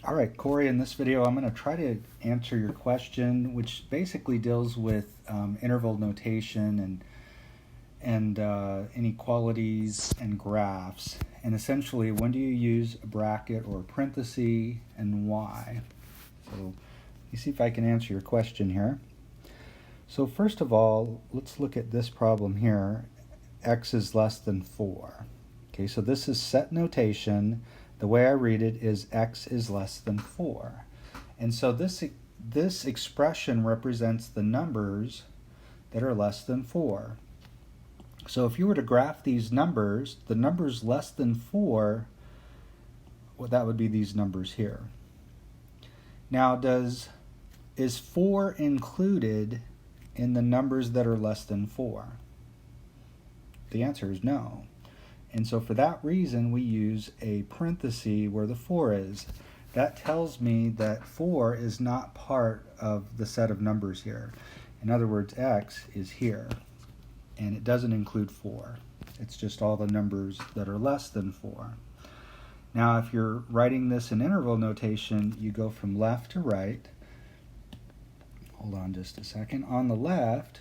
All right, Corey, in this video, I'm going to try to answer your question, which basically deals with interval notation and inequalities and graphs. And essentially, when do you use a bracket or a parenthesis and why? So let me see if I can answer your question here. So first of all, let's look at this problem here. X is less than 4. Okay, so this is set notation. The way I read it is x is less than 4. And so this expression represents the numbers that are less than 4. So if you were to graph these numbers, the numbers less than 4, well, that would be these numbers here. Now, is 4 included in the numbers that are less than 4? The answer is no. And so for that reason, we use a parenthesis where the 4 is. That tells me that 4 is not part of the set of numbers here. In other words, x is here, and it doesn't include 4. It's just all the numbers that are less than 4. Now, if you're writing this in interval notation, you go from left to right. Hold on just a second. On the left,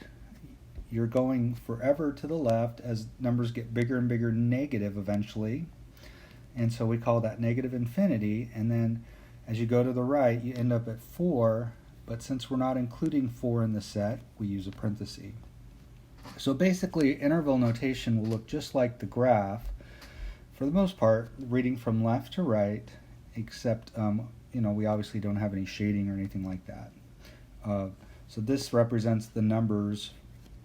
you're going forever to the left as numbers get bigger and bigger, negative eventually. And so we call that negative infinity. And then as you go to the right, you end up at 4. But since we're not including 4 in the set, we use a parenthesis. So basically, interval notation will look just like the graph, for the most part, reading from left to right, except we obviously don't have any shading or anything like that. So this represents the numbers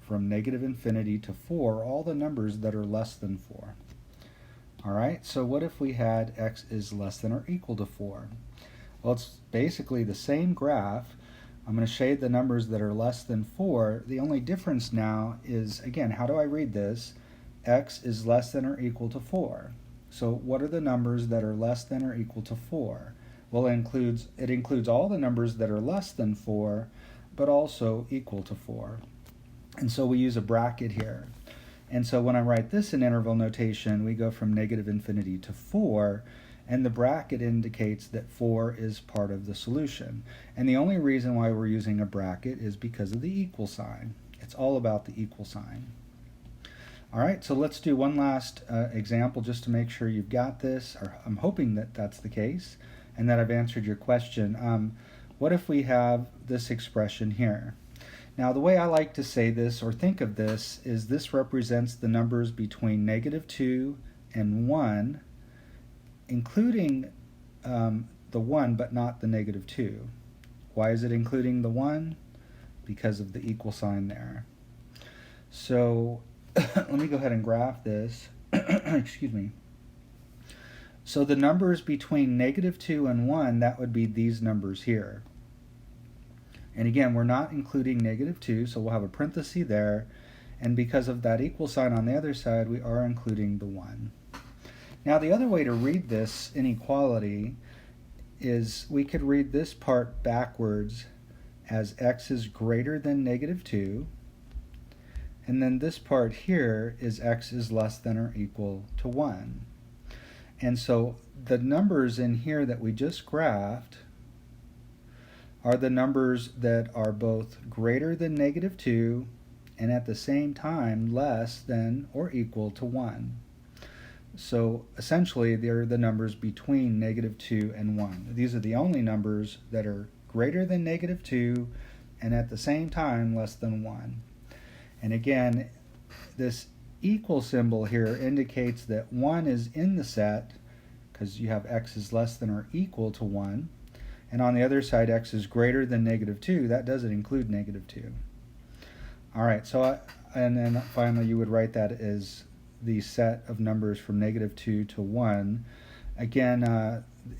from negative infinity to 4, all the numbers that are less than 4. All right, so what if we had x is less than or equal to 4? Well, it's basically the same graph. I'm going to shade the numbers that are less than 4. The only difference now is, again, how do I read this? X is less than or equal to 4. So what are the numbers that are less than or equal to 4? Well, it includes all the numbers that are less than 4, but also equal to 4. And so we use a bracket here. And so when I write this in interval notation, we go from negative infinity to 4, and the bracket indicates that 4 is part of the solution. And the only reason why we're using a bracket is because of the equal sign. It's all about the equal sign. All right, so let's do one last example just to make sure you've got this, or I'm hoping that that's the case, and that I've answered your question. What if we have this expression here? Now, the way I like to say this or think of this is this represents the numbers between negative 2 and 1, including the 1 but not the negative 2. Why is it including the 1? Because of the equal sign there. So let me go ahead and graph this. Excuse me. So the numbers between negative 2 and 1, that would be these numbers here. And again, we're not including negative 2, so we'll have a parenthesis there. And because of that equal sign on the other side, we are including the 1. Now, the other way to read this inequality is we could read this part backwards as x is greater than negative 2. And then this part here is x is less than or equal to 1. And so the numbers in here that we just graphed are the numbers that are both greater than negative 2 and at the same time less than or equal to 1. So essentially, they're the numbers between negative 2 and 1. These are the only numbers that are greater than negative 2 and at the same time less than 1. And again, this equal symbol here indicates that 1 is in the set because you have x is less than or equal to 1. And on the other side, x is greater than negative 2. That doesn't include negative 2. All right, so and then finally you would write that as the set of numbers from negative 2 to 1. Again,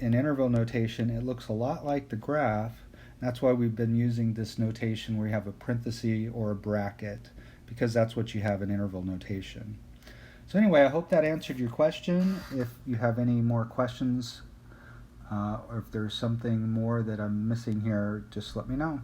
in interval notation, it looks a lot like the graph. That's why we've been using this notation where you have a parenthesis or a bracket, because that's what you have in interval notation. So anyway, I hope that answered your question. If you have any more questions, or if there's something more that I'm missing here, just let me know.